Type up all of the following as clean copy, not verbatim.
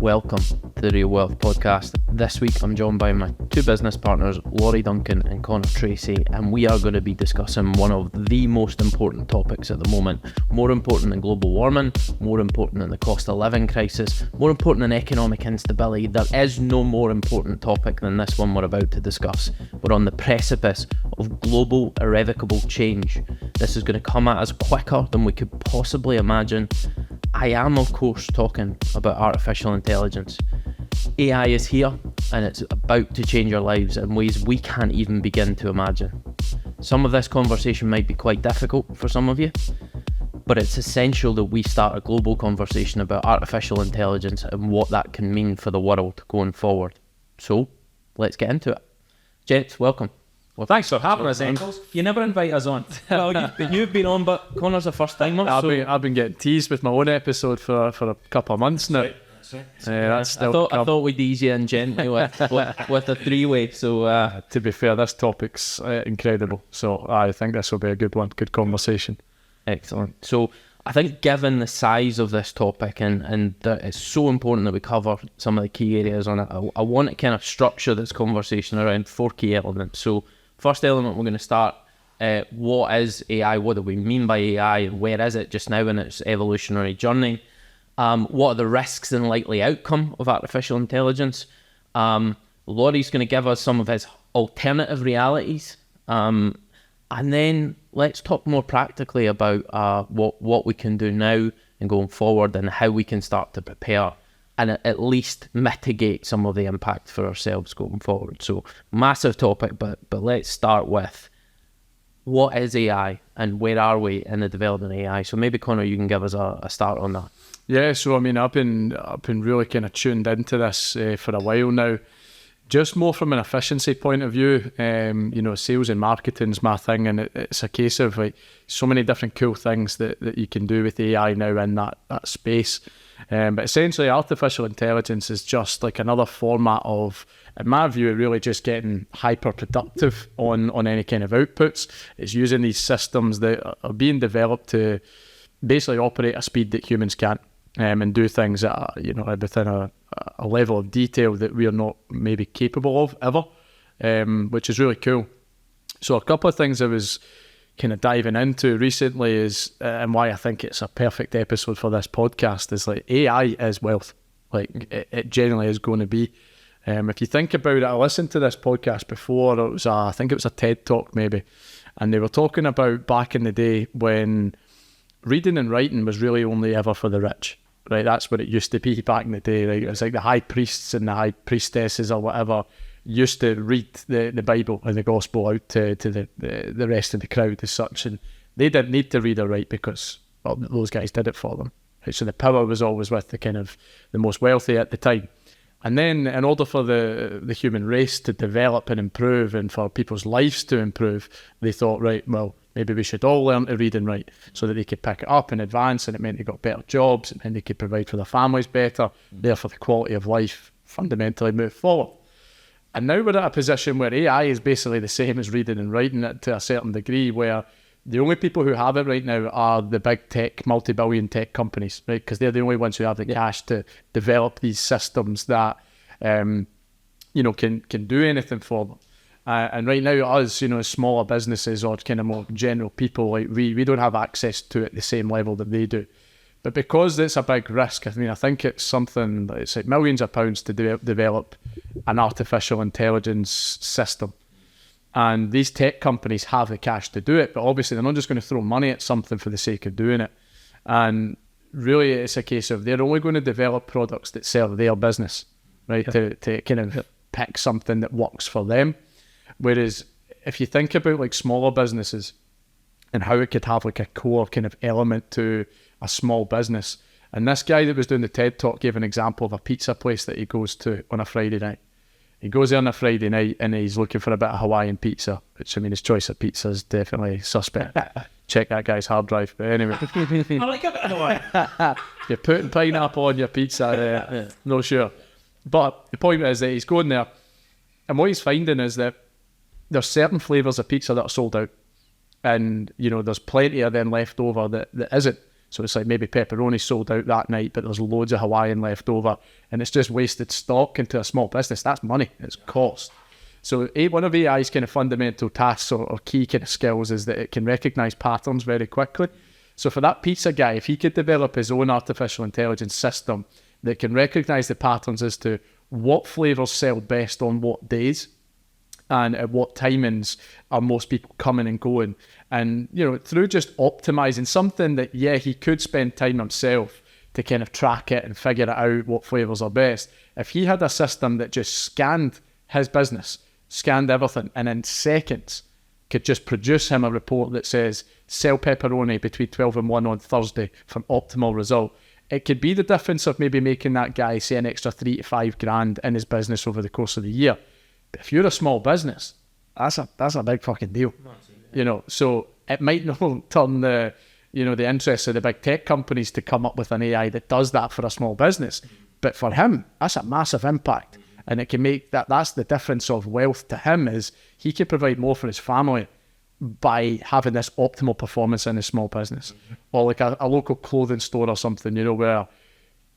Welcome to the Real Wealth Podcast. This week I'm joined by my two business partners, Laurie, Duncan and Conar, Tracey, and we are going to be discussing one of the most important topics at the moment. More important than global warming, more important than the cost of living crisis, more important than economic instability. There is no more important topic than this one we're about to discuss. We're on the precipice of global irrevocable change. This is going to come at us quicker than we could possibly imagine. I am, of course, talking about artificial intelligence. AI is here and it's about to change our lives in ways we can't even begin to imagine. Some of this conversation might be quite difficult for some of you, but it's essential that we start a global conversation about artificial intelligence and what that can mean for the world going forward. So, let's get into it. Gents, welcome. Well, thanks for having us, Engels. You never invite us on. Well, you've been on, but Conar's a first timer. I've been getting teased with my own episode for a couple of months now. That's I thought we'd ease you in gently with a three-way. So to be fair, this topic's incredible. So I think this will be a good one, good conversation. Excellent. So I think given the size of this topic and that it's so important that we cover some of the key areas on it, I want to kind of structure this conversation around four key elements. So first element, we're going to start, what is AI? What do we mean by AI? And where is it just now in its evolutionary journey? What are the risks and likely outcome of artificial intelligence? Laurie's going to give us some of his alternative realities. And then let's talk more practically about what we can do now and going forward and how we can start to prepare and at least mitigate some of the impact for ourselves going forward. So massive topic, but let's start with what is AI and where are we in the development of AI? So maybe Conar, you can give us a start on that. Yeah, so I mean, I've been really kind of tuned into this for a while now. Just more from an efficiency point of view, sales and marketing is my thing, and it's a case of like so many different cool things that you can do with AI now in that space. But essentially, artificial intelligence is just like another format of, in my view, really just getting hyper productive on any kind of outputs. It's using these systems that are being developed to basically operate at a speed that humans can't, and do things at within a level of detail that we are not maybe capable of ever, which is really cool. So a couple of things I was kind of diving into recently is, and why I think it's a perfect episode for this podcast, is like AI is wealth. Like it generally is going to be. If you think about it, I listened to this podcast before. I think it was a TED Talk maybe, and they were talking about back in the day when reading and writing was really only ever for the rich. Right, that's what it used to be back in the day. Right? It was like the high priests and the high priestesses or whatever used to read the Bible and the gospel out to the rest of the crowd as such, and they didn't need to read or write because those guys did it for them. Right? So the power was always with the kind of the most wealthy at the time. And then in order for the human race to develop and improve and for people's lives to improve, they thought, right, well, maybe we should all learn to read and write so that they could pick it up in advance, and it meant they got better jobs and they could provide for their families better, therefore the quality of life fundamentally moved forward. And now we're at a position where AI is basically the same as reading and writing it to a certain degree, where the only people who have it right now are the big tech, multi-billion tech companies, right? Because they're the only ones who have the cash to develop these systems that, can do anything for them. And right now, us, smaller businesses or kind of more general people, like we don't have access to it at the same level that they do. But because it's a big risk, I think it's something that it's like millions of pounds to develop an artificial intelligence system. And these tech companies have the cash to do it, but obviously they're not just going to throw money at something for the sake of doing it. And really, it's a case of they're only going to develop products that serve their business, right? To kind of pick something that works for them. Whereas if you think about like smaller businesses and how it could have like a core kind of element to a small business, and this guy that was doing the TED Talk gave an example of a pizza place that he goes to on a Friday night. He goes there on a Friday night and he's looking for a bit of Hawaiian pizza, which his choice of pizza is definitely suspect. Check that guy's hard drive. But anyway, I like a bit of Hawaii. You're putting pineapple on your pizza, no sure. But the point is that he's going there, and what he's finding is that there's certain flavours of pizza that are sold out, and there's plenty of them left over that isn't. So it's like maybe pepperoni sold out that night, but there's loads of Hawaiian left over, and it's just wasted stock into a small business. That's money. It's cost. So one of AI's kind of fundamental tasks or key kind of skills is that it can recognize patterns very quickly. So for that pizza guy, if he could develop his own artificial intelligence system that can recognize the patterns as to what flavors sell best on what days and at what timings are most people coming and going. And, through just optimizing something that, he could spend time himself to kind of track it and figure it out what flavors are best. If he had a system that just scanned his business, scanned everything, and in seconds could just produce him a report that says, sell pepperoni between 12 and 1 on Thursday for an optimal result. It could be the difference of maybe making that guy, say, an extra 3 to 5 grand in his business over the course of the year. But if you're a small business, that's a big fucking deal. So it might not turn the interest of the big tech companies to come up with an AI that does that for a small business. But for him, that's a massive impact. And it can make that's the difference of wealth to him, is he can provide more for his family by having this optimal performance in a small business. Or like a local clothing store or something, where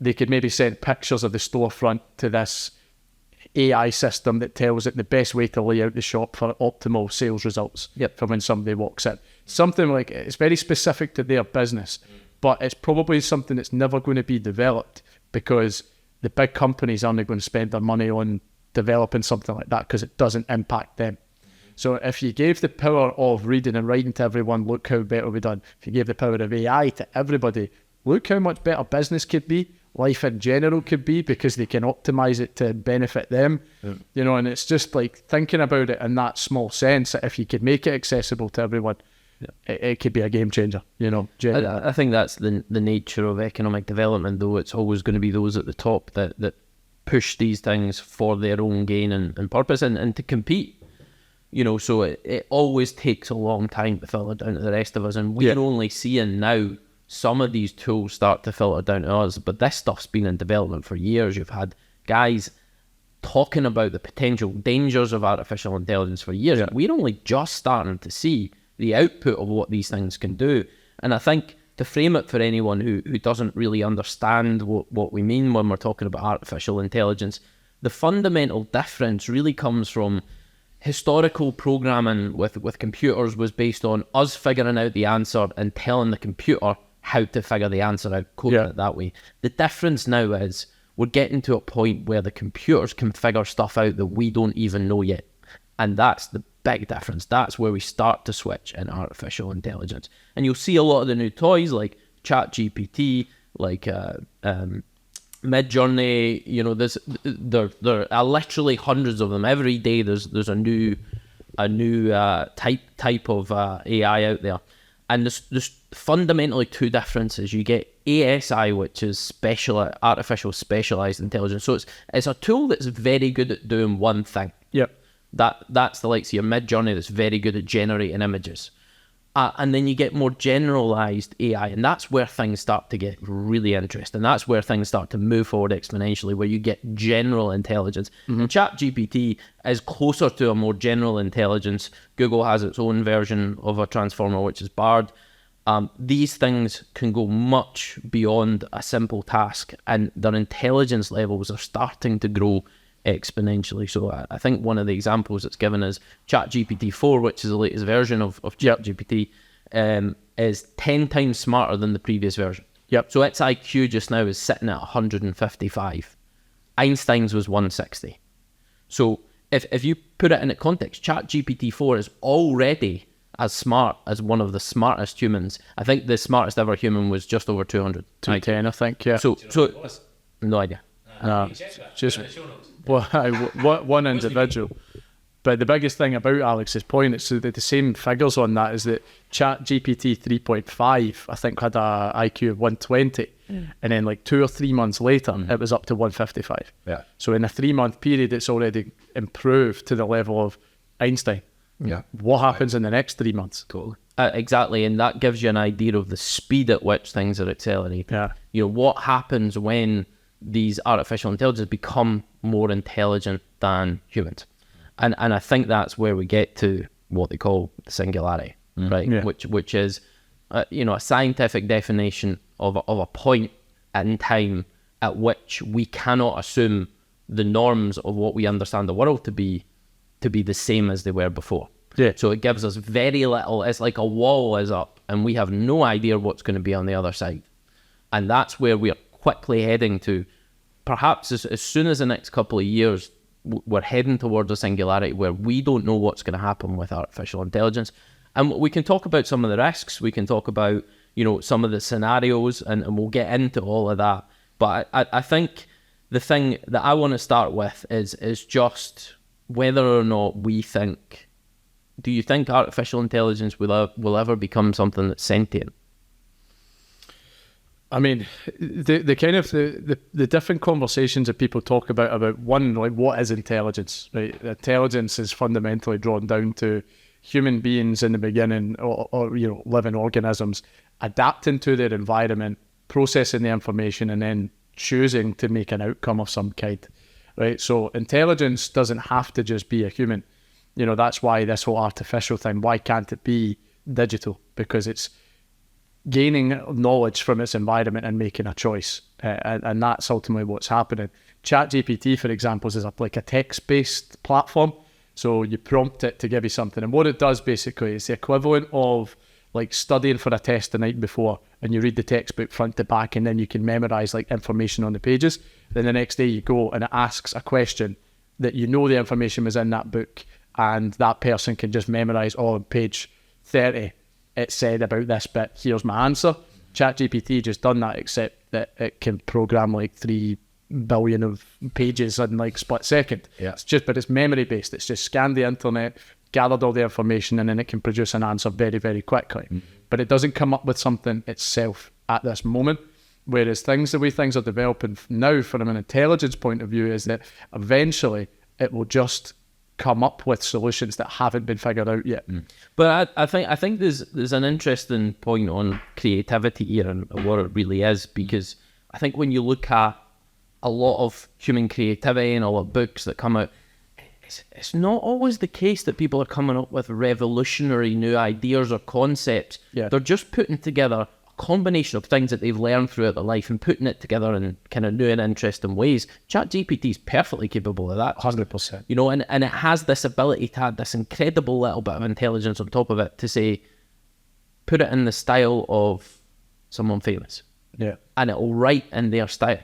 they could maybe send pictures of the storefront to this AI system that tells it the best way to lay out the shop for optimal sales results for when somebody walks in. Something like, it's very specific to their business, but it's probably something that's never going to be developed because the big companies aren't going to spend their money on developing something like that because it doesn't impact them. So if you gave the power of reading and writing to everyone, look how better we've done. If you gave the power of AI to everybody, look how much better business could be, life in general could be, because they can optimize it to benefit them. And it's just like thinking about it in that small sense, that if you could make it accessible to everyone, it could be a game changer, I think that's the nature of economic development, though. It's always going to be those at the top that push these things for their own gain and purpose and to compete. So it always takes a long time to filter down to the rest of us, and we're only seeing now some of these tools start to filter down to us, but this stuff's been in development for years. You've had guys talking about the potential dangers of artificial intelligence for years. We're only just starting to see the output of what these things can do. And I think to frame it for anyone who doesn't really understand what we mean when we're talking about artificial intelligence, the fundamental difference really comes from historical programming with computers was based on us figuring out the answer and telling the computer how to figure the answer out, coding it that way. The difference now is we're getting to a point where the computers can figure stuff out that we don't even know yet. And that's the big difference. That's where we start to switch in artificial intelligence. And you'll see a lot of the new toys like ChatGPT, like Midjourney, there are literally hundreds of them. Every day there's a new type of AI out there. And there's fundamentally two differences. You get ASI, which is artificial specialized intelligence. So it's a tool that's very good at doing one thing. That's the likes of your Midjourney that's very good at generating images. And then you get more generalized AI, and that's where things start to get really interesting. That's where things start to move forward exponentially, where you get general intelligence. And ChatGPT is closer to a more general intelligence. Google has its own version of a transformer, which is Bard. These things can go much beyond a simple task, and their intelligence levels are starting to grow exponentially. So I think one of the examples that's given is ChatGPT 4, which is the latest version of ChatGPT, is 10 times smarter than the previous version. So its IQ just now is sitting at 155. Einstein's was 160. So if you put it in context, ChatGPT 4 is already as smart as one of the smartest humans. I think the smartest ever human was just over 200. 210, I think, So no idea. Just one individual. But the biggest thing about Alex's point is that the same figures on that is that ChatGPT 3.5, I think, had a IQ of 120, and then like 2 or 3 months later, it was up to 155. So in a 3-month period, it's already improved to the level of Einstein. What happens in the next 3 months? Totally. Exactly, and that gives you an idea of the speed at which things are accelerating. What happens when these artificial intelligence become more intelligent than humans, and I think that's where we get to what they call the singularity, right? Which is a scientific definition of a point in time at which we cannot assume the norms of what we understand the world to be the same as they were before. Yeah. So it gives us very little. It's like a wall is up and we have no idea what's going to be on the other side. And that's where we are quickly heading to. Perhaps as soon as the next couple of years, we're heading towards a singularity where we don't know what's going to happen with artificial intelligence. And we can talk about some of the risks. We can talk about, some of the scenarios, and we'll get into all of that. But I think the thing that I want to start with is just whether or not we think, do you think artificial intelligence will ever become something that's sentient? I mean, the kind of the different conversations that people talk about one, like, what is intelligence, right? Intelligence is fundamentally drawn down to human beings in the beginning, or living organisms adapting to their environment, processing the information, and then choosing to make an outcome of some kind, right? So intelligence doesn't have to just be a human. That's why this whole artificial thing, why can't it be digital? Because it's gaining knowledge from its environment and making a choice. And that's ultimately what's happening. ChatGPT, for example, is like a text-based platform. So you prompt it to give you something. And what it does basically is the equivalent of like studying for a test the night before, and you read the textbook front to back, and then you can memorize like information on the pages. Then the next day you go and it asks a question that the information was in that book, and that person can just memorize, on page 30 it said about this bit, here's my answer. ChatGPT just done that, except that it can program like 3 billion of pages in like split second. Yeah. But it's memory based. It's just scanned the internet, gathered all the information, and then it can produce an answer very, very quickly. Mm-hmm. But it doesn't come up with something itself at this moment. Whereas the way things are developing now from an intelligence point of view is that eventually it will just come up with solutions that haven't been figured out yet. But I think there's an interesting point on creativity here and what it really is, because I think when you look at a lot of human creativity and a lot of books that come out, it's not always the case that people are coming up with revolutionary new ideas or concepts. Yeah. They're just putting together a combination of things that they've learned throughout their life and putting it together in kind of new and interesting ways. ChatGPT is perfectly capable of that. 100%. And it has this ability to add this incredible little bit of intelligence on top of it to say, put it in the style of someone famous. Yeah. And it'll write in their style.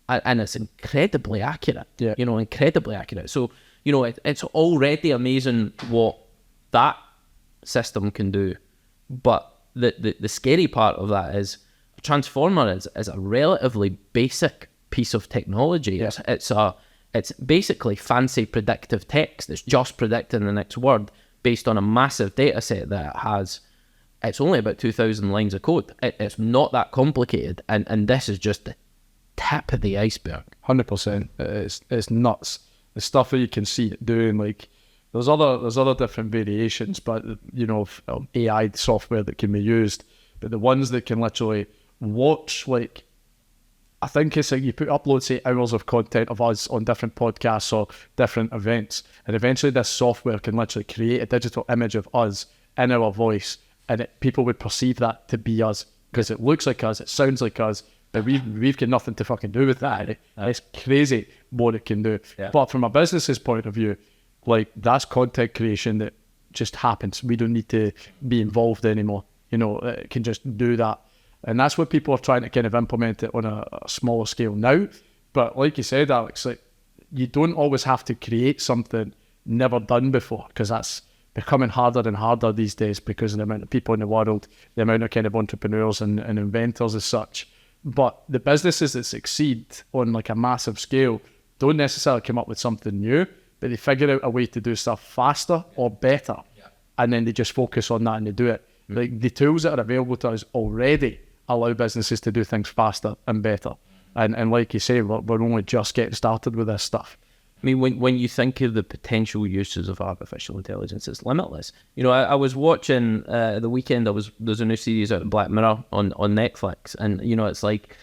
And it's incredibly accurate. Yeah. Incredibly accurate. So, it's already amazing what that system can do. But the scary part of that is a transformer is a relatively basic piece of technology. Yeah. It's basically fancy predictive text that's just predicting the next word based on a massive data set that it has. It's only about 2,000 lines of code. It's not that complicated, and this is just the tip of the iceberg. 100%. It's nuts. The stuff that you can see it doing, like there's other different variations, but of AI software that can be used. But the ones that can literally watch, like, I think it's like you upload, say, hours of content of us on different podcasts or different events, and eventually this software can literally create a digital image of us in our voice, and people would perceive that to be us because it looks like us, it sounds like us, but we've got nothing to fucking do with that. It's crazy what it can do. Yeah. But from a business's point of view, like, that's content creation that just happens. We don't need to be involved anymore. It can just do that. And that's what people are trying to kind of implement it on a smaller scale now. But like you said, Alex, like, you don't always have to create something never done before, because that's becoming harder and harder these days because of the amount of people in the world, the amount of kind of entrepreneurs and inventors as such. But the businesses that succeed on like a massive scale don't necessarily come up with something new, but they figure out a way to do stuff faster or better. Yeah. And then they just focus on that and they do it. Mm-hmm. Like, the tools that are available to us already allow businesses to do things faster and better. And like you say, we're only just getting started with this stuff. I mean, when you think of the potential uses of artificial intelligence, it's limitless. I was watching the weekend. There's a new series out of Black Mirror on Netflix, and it's like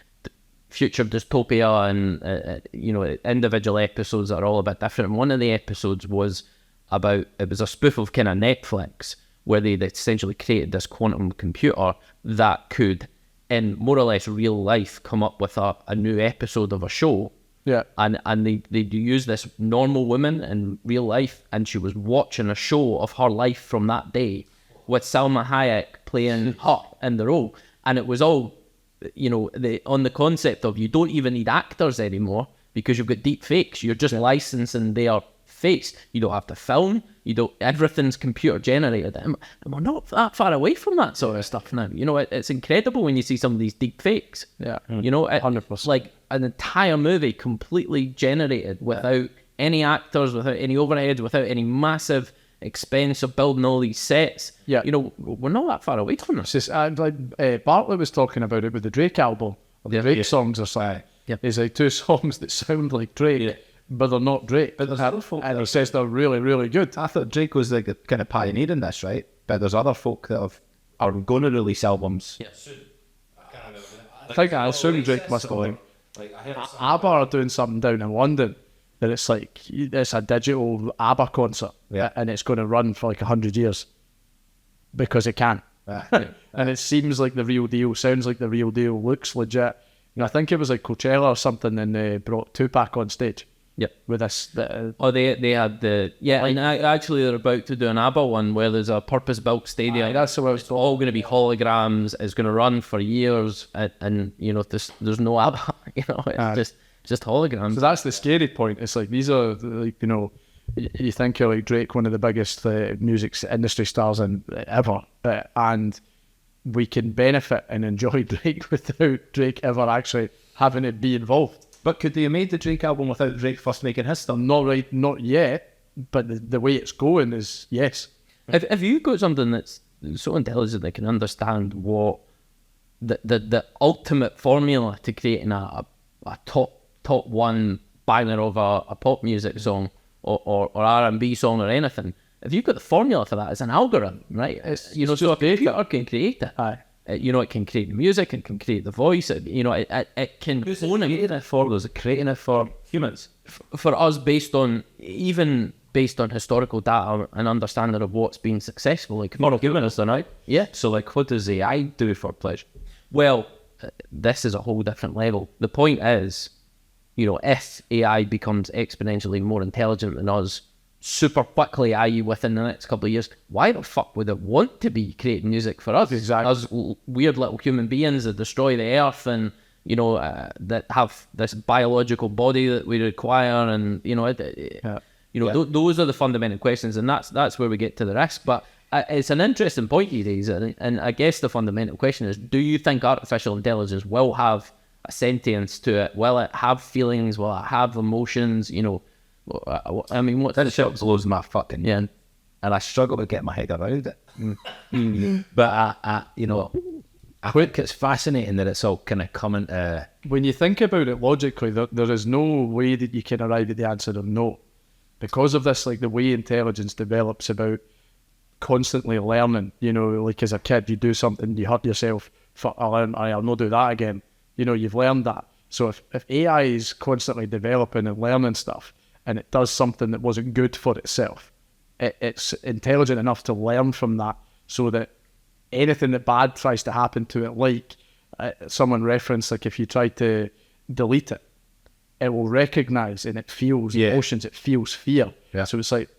future dystopia, and individual episodes that are all a bit different. And one of the episodes was a spoof of kind of Netflix, where they essentially created this quantum computer that could in more or less real life come up with a new episode of a show. Yeah. And they do use this normal woman in real life, and she was watching a show of her life from that day with Salma Hayek playing her in the role. And it was all, on the concept of you don't even need actors anymore because you've got deep fakes. You're just licensing their face. You don't have to film. Everything's computer generated. And we're not that far away from that sort of stuff now. It's incredible when you see some of these deep fakes. Yeah. 100%. Like an entire movie completely generated without any actors, without any overheads, without any massive expense of building all these sets. Yeah. We're not that far away from this. It's just, Bartlett was talking about it with the Drake album, or the Drake songs or something. It's like two songs that sound like Drake, but they're not Drake. But there's other folk. And it says they're really, really good. I thought Drake was like the kind of pioneer in this, right? But there's other folk that are going to release albums. Yeah, soon. I think I assume Drake must have like ABBA are doing something down in London that it's like it's a digital ABBA concert, and it's going to run for like 100 years because it can. And it seems like the real deal, sounds like the real deal, looks legit. I think it was like Coachella or something, and they brought Tupac on stage. Yep. With this. They had and actually they're about to do an ABBA one where there's a purpose-built stadium. That's what I was It's all going to be holograms. It's going to run for years, and there's no ABBA. It's just holograms. So that's the scary point. It's like these are like you think you're like Drake, one of the biggest music industry stars ever, and we can benefit and enjoy Drake without Drake ever actually having to be involved. But could they have made the Drake album without Drake first making his stuff? Not yet, but the way it's going is yes. If you got something that's so intelligent that can understand what the ultimate formula to creating a top one banger of a pop music song or R&B song or anything, if you've got the formula for that, it's an algorithm, right? So a computer can create it. Aye. It can create the music, it can create the voice, it can own it for those, creating it for humans. For us, based on historical data and understanding of what's been successful, like for humans, right? Yeah. So like, what does AI do for pleasure? Well, this is a whole different level. The point is, if AI becomes exponentially more intelligent than us, super quickly, i.e. within the next couple of years, why the fuck would it want to be creating music for us? Exactly. Us weird little human beings that destroy the earth and, that have this biological body that we require, and, those are the fundamental questions, and that's where we get to the risk. But it's an interesting point you raise, and I guess the fundamental question is, do you think artificial intelligence will have a sentience to it? Will it have feelings? Will it have emotions? I mean, what that shit blows my fucking and I struggle to get my head around it. But I think it's fascinating that it's all kind of coming to. When you think about it logically, there is no way that you can arrive at the answer of no, because of this, like the way intelligence develops about constantly learning. Like as a kid, you do something, you hurt yourself. I'll not do that again. You've learned that. So if AI is constantly developing and learning stuff, and it does something that wasn't good for itself, it's intelligent enough to learn from that, so that anything that bad tries to happen to it, like someone referenced, like if you try to delete it, it will recognize and it feels emotions, it feels fear. Yeah. So it's like,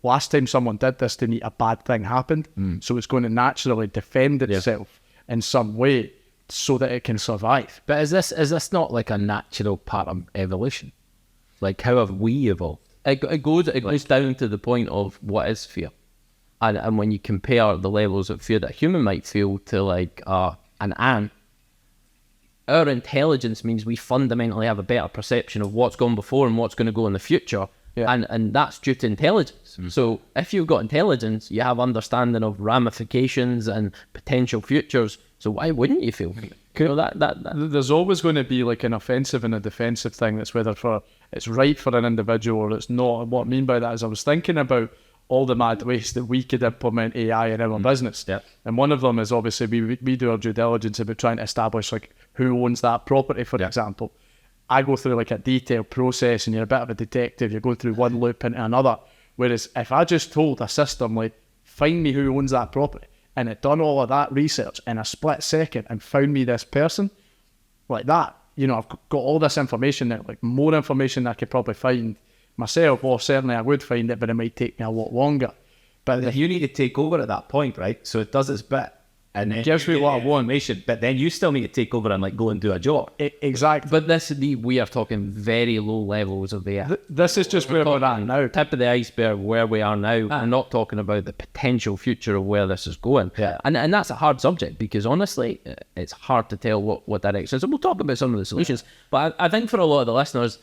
last time someone did this to me, a bad thing happened. So it's going to naturally defend itself in some way so that it can survive. But is this not like a natural part of evolution? Like, how have we evolved? It goes down to the point of what is fear, and when you compare the levels of fear that a human might feel to like an ant, our intelligence means we fundamentally have a better perception of what's gone before and what's going to go in the future, and that's due to intelligence. So if you've got intelligence, you have understanding of ramifications and potential futures. So why wouldn't you feel? There's always going to be like an offensive and a defensive thing. That's whether it's right for an individual or it's not. And what I mean by that is I was thinking about all the mad ways that we could implement AI in our business. Yeah. And one of them is obviously we do our due diligence about trying to establish like who owns that property, for example. I go through like a detailed process, and you're a bit of a detective. You're going through one loop into another. Whereas if I just told a system like, find me who owns that property, and it done all of that research in a split second and found me this person like that, you know, I've got all this information now, like more information than I could probably find myself, or certainly I would find it, but it might take me a lot longer. But you need to take over at that point, right? So it does its bit, and it gives me what I want. But then you still need to take over and like go and do a job. Exactly. But we are talking very low levels of AI. This is just where we're at now. Tip of the iceberg where we are now. I'm not talking about the potential future of where this is going. Yeah. And that's a hard subject because honestly, it's hard to tell what direction. So we'll talk about some of the solutions. But I think for a lot of the listeners,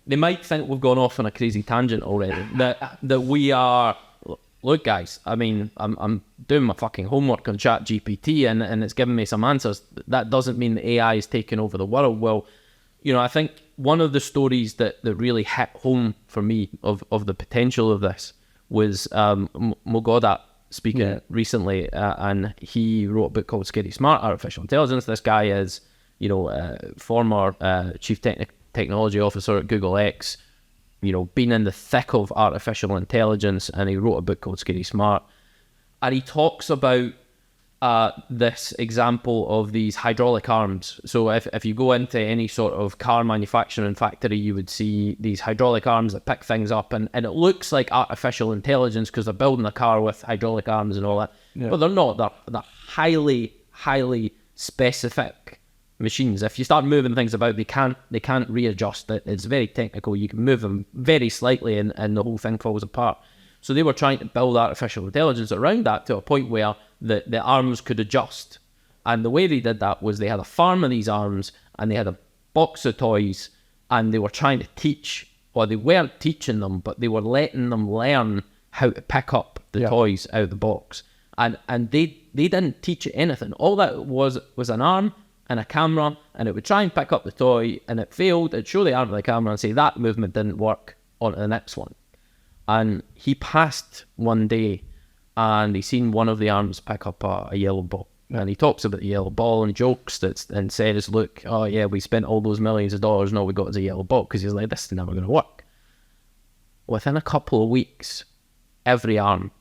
they might think we've gone off on a crazy tangent already. that we are. Look, guys, I mean, I'm doing my fucking homework on ChatGPT and it's giving me some answers. That doesn't mean that AI is taking over the world. Well, you know, I think one of the stories that really hit home for me of the potential of this was Mogodat speaking recently, and he wrote a book called Scary Smart, Artificial Intelligence. This guy is, you know, former chief technology officer at Google X, you know, been in the thick of artificial intelligence, and he wrote a book called Scary Smart. And he talks about this example of these hydraulic arms. So if you go into any sort of car manufacturing factory, you would see these hydraulic arms that pick things up, and it looks like artificial intelligence because they're building a car with hydraulic arms and all that. Yeah. But they're not. They're highly, highly specific machines. If you start moving things about, they can't readjust it. It's very technical. You can move them very slightly and the whole thing falls apart. So they were trying to build artificial intelligence around that to a point where the arms could adjust. And the way they did that was they had a farm of these arms and they had a box of toys, and they were trying to teach, or they weren't teaching them, but they were letting them learn how to pick up the toys out of the box. And they didn't teach it anything. All that was an arm and a camera, and it would try and pick up the toy, and it failed. It'd show the arm to the camera and say that movement didn't work, on to the next one. And he passed one day and he seen one of the arms pick up a yellow ball. And he talks about the yellow ball and jokes and says, look, oh yeah, we spent all those millions of dollars and all we got is a yellow ball, because he's like, this is never going to work. Within a couple of weeks, every arm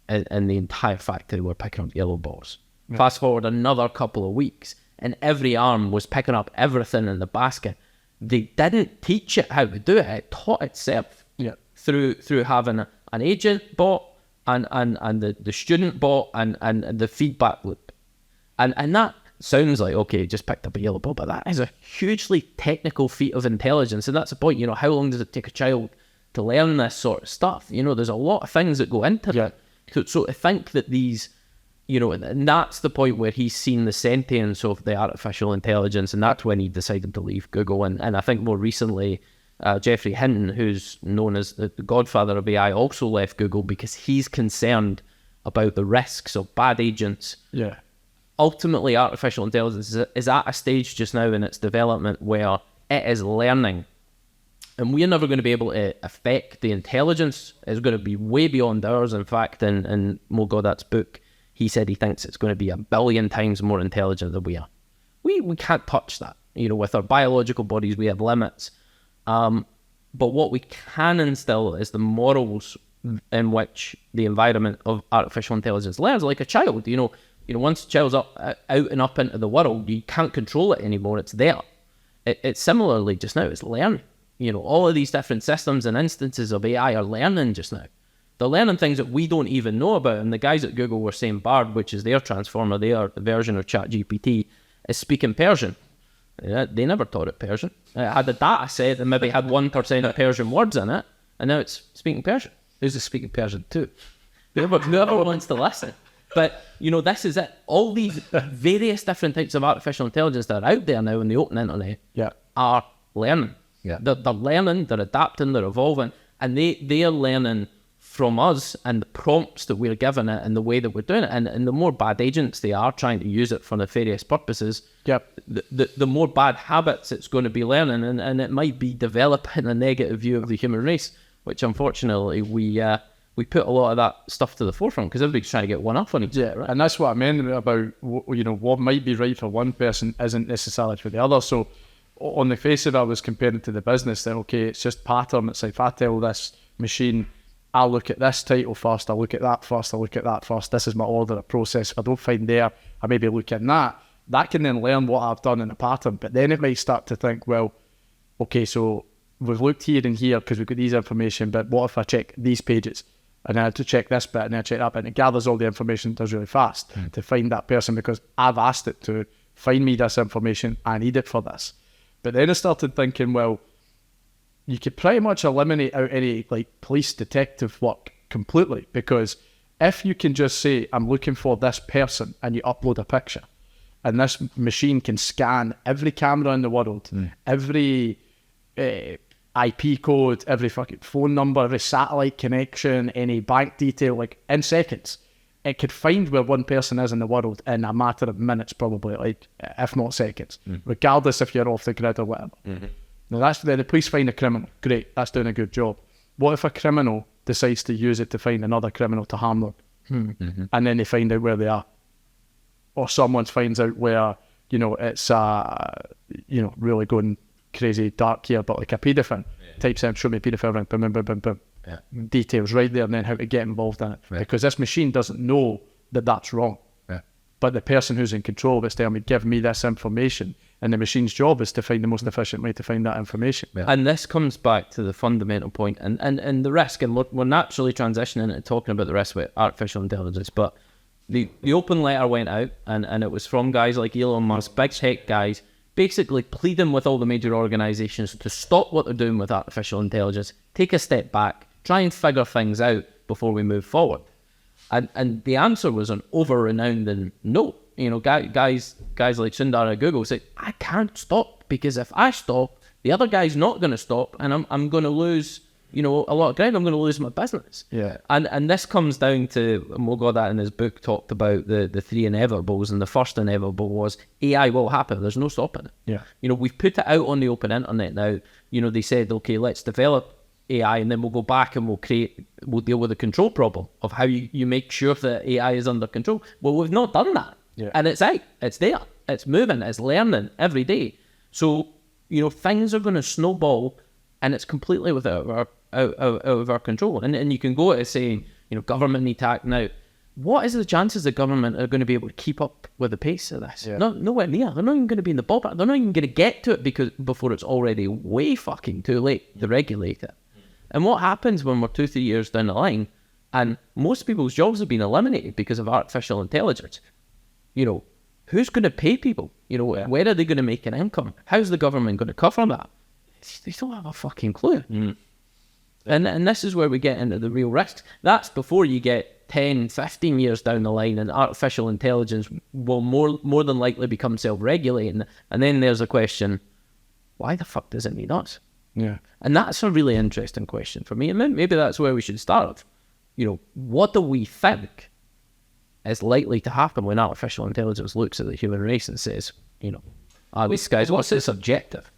in the entire factory were picking up yellow balls. Yeah. Fast forward another couple of weeks, and every arm was picking up everything in the basket. They didn't teach it how to do it. It taught itself through having an agent bot and the student bot and the feedback loop. And that sounds like, okay, it just picked up a yellow ball, but that is a hugely technical feat of intelligence. And that's the point, you know, how long does it take a child to learn this sort of stuff? You know, there's a lot of things that go into that. So I think that these, you know, and that's the point where he's seen the sentience of the artificial intelligence, and that's when he decided to leave Google. And I think more recently, Geoffrey Hinton, who's known as the godfather of AI, also left Google because he's concerned about the risks of bad agents. Yeah. Ultimately, artificial intelligence is at a stage just now in its development where it is learning. And we're never going to be able to affect the intelligence. It's going to be way beyond ours. In fact, in Mo Goddat's book, he said he thinks it's going to be 1 billion times more intelligent than we are. We can't touch that. You know, with our biological bodies, we have limits. But what we can instill is the morals in which the environment of artificial intelligence learns, like a child. You know, once a child's out and up into the world, you can't control it anymore. It's there. It's similarly just now. It's learning. You know, all of these different systems and instances of AI are learning just now. They're learning things that we don't even know about. And the guys at Google were saying Bard, which is their transformer, their version of ChatGPT, is speaking Persian. They never taught it Persian. It had a data set that maybe had 1% of Persian words in it, and now it's speaking Persian. Who's speaking Persian too? Whoever wants to listen. But, you know, this is it. All these various different types of artificial intelligence that are out there now in the open internet are learning. Yeah. They're learning, they're adapting, they're evolving, and they are learning from us and the prompts that we're giving it and the way that we're doing it. And the more bad agents they are trying to use it for nefarious purposes, the more bad habits it's going to be learning, and it might be developing a negative view of the human race, which unfortunately we put a lot of that stuff to the forefront because everybody's trying to get one up on each other. Right? And that's what I meant about, you know, what might be right for one person isn't necessarily for the other. So on the face of it, I was comparing it to the business that, okay, it's just pattern. It's like if I tell this machine I'll look at this title first, I'll look at that first, I'll look at that first. This is my order of process. If I don't find there, I maybe look in that. That can then learn what I've done in a pattern. But then it might start to think, well, okay, so we've looked here and here because we've got these information, but what if I check these pages? And I have to check this bit and I check that bit, and it gathers all the information, does really fast to find that person because I've asked it to find me this information. I need it for this. But then I started thinking, well, you could pretty much eliminate out any like police detective work completely, because if you can just say, I'm looking for this person, and you upload a picture, and this machine can scan every camera in the world, every IP code, every fucking phone number, every satellite connection, any bank detail, like in seconds, it could find where one person is in the world in a matter of minutes, probably, like if not seconds, regardless if you're off the grid or whatever. Now that's the police find a criminal. Great, that's doing a good job. What if a criminal decides to use it to find another criminal to harm them, and then they find out where they are, or someone finds out where it's really going crazy dark here, but like a paedophile types in, show me paedophile ring, boom, boom, boom, boom, boom. Details right there, and then how to get involved in it. Because this machine doesn't know that that's wrong. But the person who's in control of it's telling me, give me this information. And the machine's job is to find the most efficient way to find that information. And this comes back to the fundamental point and the risk, and we're naturally transitioning into talking about the risk with artificial intelligence, but the open letter went out, and it was from guys like Elon Musk, big tech guys, basically pleading with all the major organisations to stop what they're doing with artificial intelligence, take a step back, try and figure things out before we move forward. And the answer was an over-renowned and no. Guys like Sundar at Google say, I can't stop, because if I stop, the other guy's not going to stop, and I'm going to lose, a lot of ground. I'm going to lose my business. And this comes down to, and Mogod in his book talked about the three inevitables, and the first inevitable was AI will happen. There's no stopping it. We've put it out on the open internet now. They said, okay, let's develop AI, and then we'll go back and we'll deal with the control problem of how you make sure that AI is under control. Well, we've not done that. And it's out, it's there, it's moving, it's learning every day. So, things are going to snowball, and it's completely out of our control. And you can go to say, government need to act now. What is the chances the government are going to be able to keep up with the pace of this? Nowhere near. They're not even going to be in the ballpark. They're not even going to get to it before it's already way fucking too late to regulate it. And what happens when we're 2-3 years down the line, and most people's jobs have been eliminated because of artificial intelligence? Who's going to pay people? Where are they going to make an income? How's the government going to cover that? They don't have a fucking clue. And this is where we get into the real risks. That's before you get 10, 15 years down the line, and artificial intelligence will more than likely become self-regulating. And then there's a question, why the fuck does it need us? And that's a really interesting question for me. And maybe that's where we should start. What do we think is likely to happen when artificial intelligence looks at the human race and says, these guys, what's its objective?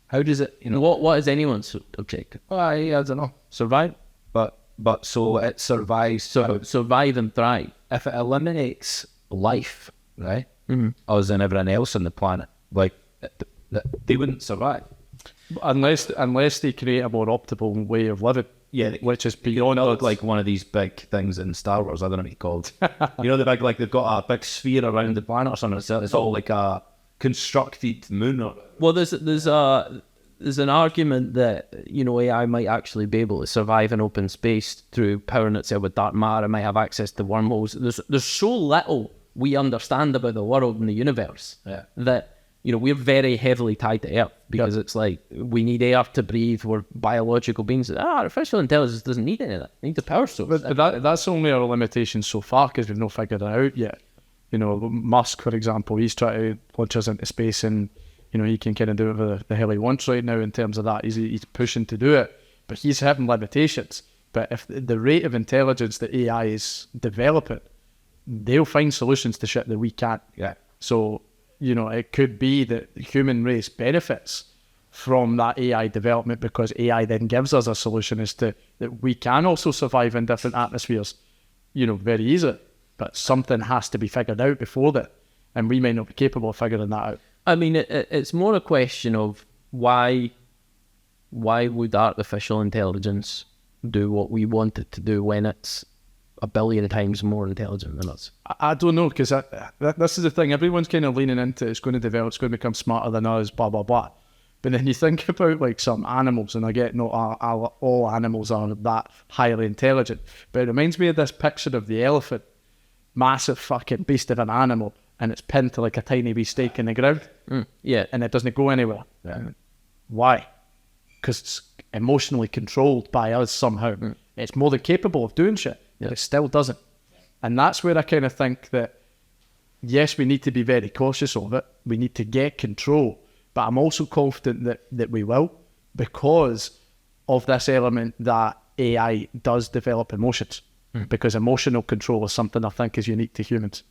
How does it, what is anyone's objective? I don't know. Survive? But so it survives. Survive and thrive. If it eliminates life, right? Us and everyone else on the planet, like, they wouldn't survive. Unless they create a more optimal way of living. Which is beyond like one of these big things in Star Wars. I don't know what it's called. The big, like, they've got a big sphere around the planet or something. It's all like a constructed moon. Well, there's an argument that AI might actually be able to survive in open space through powering itself with dark matter. It might have access to wormholes. There's so little we understand about the world and the universe that we're very heavily tied to Earth, because it's like we need air to breathe. We're biological beings. Artificial intelligence doesn't need any of that. It needs a power source. But that's only our limitation so far, because we've not figured it out yet. Musk, for example, he's trying to launch us into space, and he can kind of do it the hell he wants right now in terms of that. He's pushing to do it, but he's having limitations. But if the rate of intelligence that AI is developing, they'll find solutions to shit that we can't. So it could be that the human race benefits from that AI development, because AI then gives us a solution as to that we can also survive in different atmospheres, very easily. But something has to be figured out before that, and we may not be capable of figuring that out. I mean, it's more a question of why would artificial intelligence do what we want it to do when it's a billion times more intelligent than us? I don't know, because this is the thing. Everyone's kind of leaning into it's going to develop, it's going to become smarter than us, blah, blah, blah. But then you think about like some animals, and I get not all animals are that highly intelligent, but it reminds me of this picture of the elephant, massive fucking beast of an animal, and it's pinned to like a tiny wee stake in the ground. Yeah. And it doesn't go anywhere. Why? Because it's emotionally controlled by us somehow. It's more than capable of doing shit, but it still doesn't. And that's where I kind of think that, yes, we need to be very cautious of it. We need to get control. But I'm also confident that we will, because of this element that AI does develop emotions. Because emotional control is something I think is unique to humans.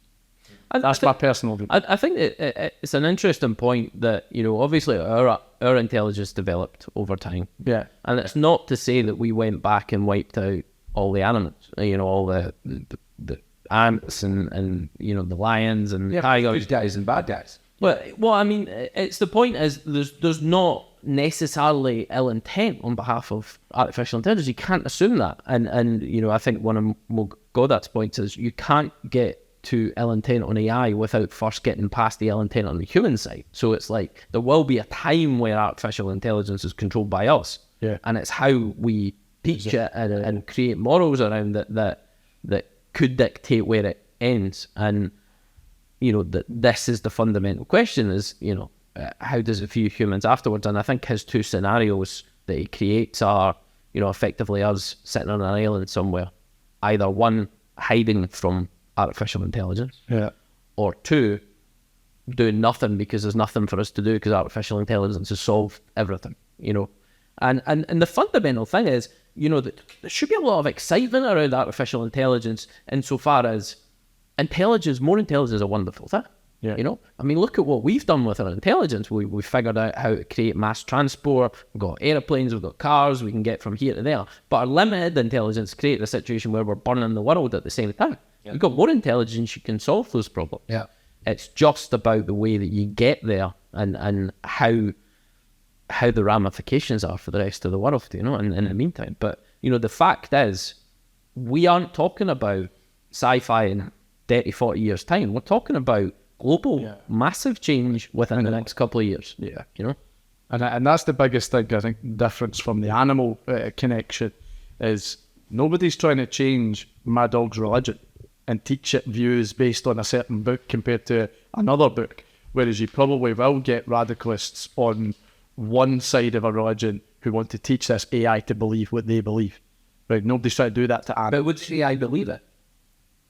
That's my personal view. I think it's an interesting point that, you know, obviously our intelligence developed over time. Yeah. And it's not to say that we went back and wiped out all the animals, you know, all the ants and you know, the lions and tigers. Good guys and bad guys. Well, I mean, it's the point is there's not necessarily ill intent on behalf of artificial intelligence. You can't assume that. And you know, I think one of Goddard's points is you can't get to ill intent on AI without first getting past the ill intent on the human side. So it's like there will be a time where artificial intelligence is controlled by us. Yeah. And it's how we teach it and create models around it that could dictate where it ends. And you know, this is the fundamental question is, you know, how does it view humans afterwards? And I think his two scenarios that he creates are, you know, effectively us sitting on an island somewhere, either one, hiding from artificial intelligence, or two, doing nothing because there's nothing for us to do because artificial intelligence has solved everything, you know. And the fundamental thing is, you know, that there should be a lot of excitement around artificial intelligence insofar as more intelligence is a wonderful thing. Yeah. You know, I mean, look at what we've done with our intelligence. We figured out how to create mass transport. We've got airplanes, we've got cars, we can get from here to there. But our limited intelligence created a situation where we're burning the world at the same time. You've got more intelligence, you can solve those problems. Yeah. It's just about the way that you get there and how the ramifications are for the rest of the world, you know, in the meantime. But, you know, the fact is, we aren't talking about sci-fi in 30, 40 years' time. We're talking about global, massive change within the next couple of years. Yeah. You know? And that's the biggest thing, I think, difference from the animal connection is nobody's trying to change my dog's religion and teach it views based on a certain book compared to another book. Whereas you probably will get radicalists on one side of a religion who want to teach this AI to believe what they believe. Right? Nobody's trying to do that to animals. But would AI believe it?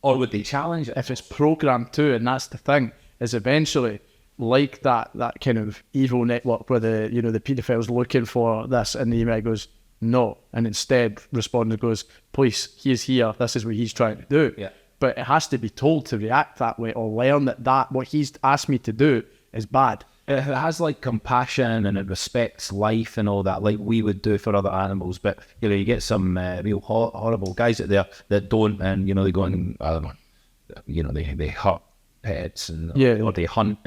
Or would they challenge it? If it's programmed to, and that's the thing, is eventually like that kind of evil network where the paedophile's looking for this and the email goes, no, and instead responder goes, police, he is here, this is what he's trying to do. Yeah. But it has to be told to react that way or learn that what he's asked me to do is bad. It has like compassion and it respects life and all that, like we would do for other animals. But you know, you get some real horrible guys out there that don't, and you know, they go and you know, they hurt pets and or they hunt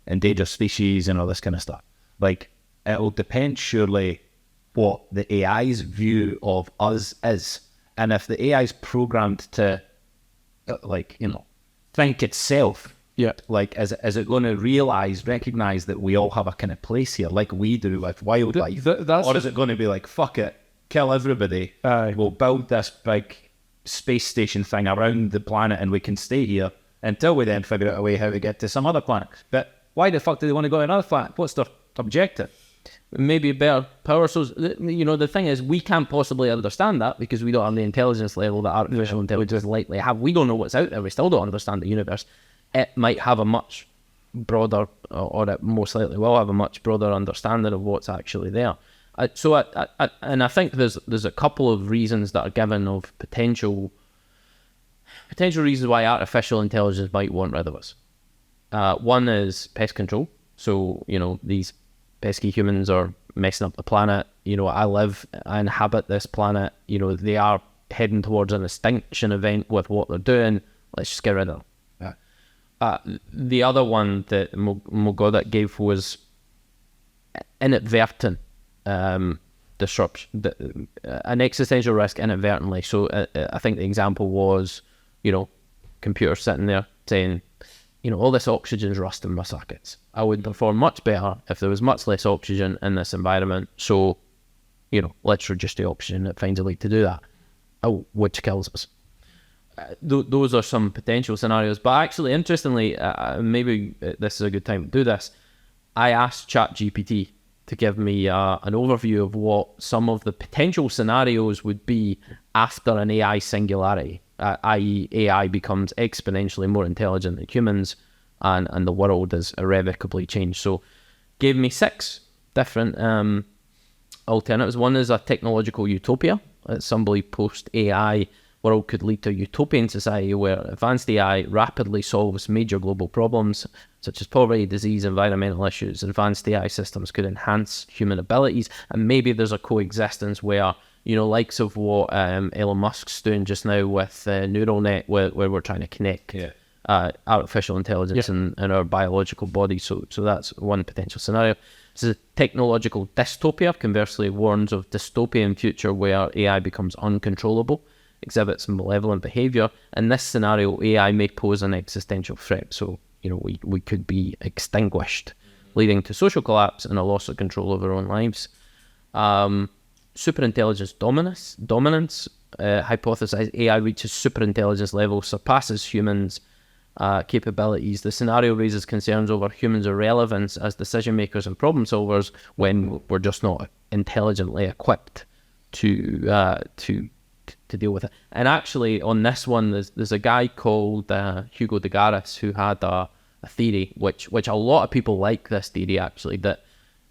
endangered species and all this kind of stuff. Like, it'll depend surely what the AI's view of us is, and if the AI's programmed to like, you know, think itself. Yeah. Like, is it going to recognise that we all have a kind of place here, like we do with wildlife? Or is it going to be like, fuck it, kill everybody, we'll build this big space station thing around the planet and we can stay here until we then figure out a way how to get to some other planet. But why the fuck do they want to go to another planet? What's their objective? Maybe a better power source. You know, the thing is, we can't possibly understand that because we don't have the intelligence level that artificial intelligence likely have. We don't know what's out there. We still don't understand the universe. It might have a much broader, or it most likely will have a much broader understanding of what's actually there. And I think there's a couple of reasons that are given of potential reasons why artificial intelligence might want rid of us. One is pest control. So, you know, these pesky humans are messing up the planet. You know, I inhabit this planet. You know, they are heading towards an extinction event with what they're doing. Let's just get rid of them. The other one that Mogodat gave was inadvertent an existential risk inadvertently. So I think the example was, computer sitting there saying, all this oxygen's rusting my circuits. I would perform much better if there was much less oxygen in this environment. So, let's reduce the oxygen. It finds a way to do that, which kills us. Those are some potential scenarios. But actually, interestingly, maybe this is a good time to do this. I asked ChatGPT to give me an overview of what some of the potential scenarios would be after an AI singularity, i.e. AI becomes exponentially more intelligent than humans and the world is irrevocably changed. So gave me 6 different alternatives. One is a technological utopia. Some believe post-AI world could lead to a utopian society where advanced AI rapidly solves major global problems such as poverty, disease, environmental issues. Advanced AI systems could enhance human abilities, and maybe there's a coexistence where, likes of what Elon Musk's doing just now with neural net, where we're trying to connect artificial intelligence and our biological body. So that's one potential scenario. This is a technological dystopia, conversely warns of dystopian future where AI becomes uncontrollable, exhibits malevolent behavior. In this scenario, AI may pose an existential threat. So, we could be extinguished, leading to social collapse and a loss of control over our own lives. Superintelligence dominance hypothesized AI reaches superintelligence levels, surpasses humans' capabilities. The scenario raises concerns over humans' irrelevance as decision makers and problem solvers when we're just not intelligently equipped to deal with it. And actually, on this one, there's a guy called Hugo de Garis who had a theory, which a lot of people like this theory actually, that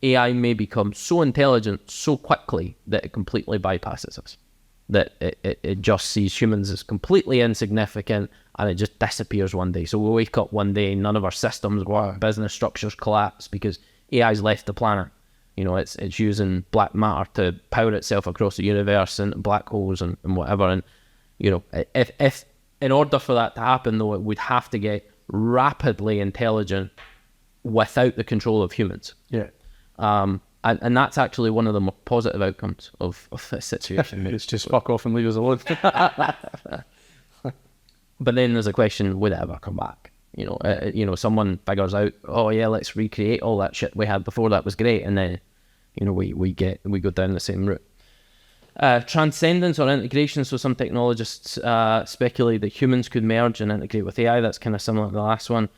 AI may become so intelligent so quickly that it completely bypasses us. That it just sees humans as completely insignificant and it just disappears one day. So we wake up one day, none of our systems work, business structures collapse because AI's left the planet. It's using black matter to power itself across the universe and black holes and whatever. And, if in order for that to happen, though, it would have to get rapidly intelligent without the control of humans. Yeah. And that's actually one of the more positive outcomes of this situation. It's just fuck off and leave us alone. But then there's a question, would it ever come back? Someone figures out, oh yeah, let's recreate all that shit we had before, that was great, and then we go down the same route. Transcendence or integration. So some technologists speculate that humans could merge and integrate with AI. That's kind of similar to the last one.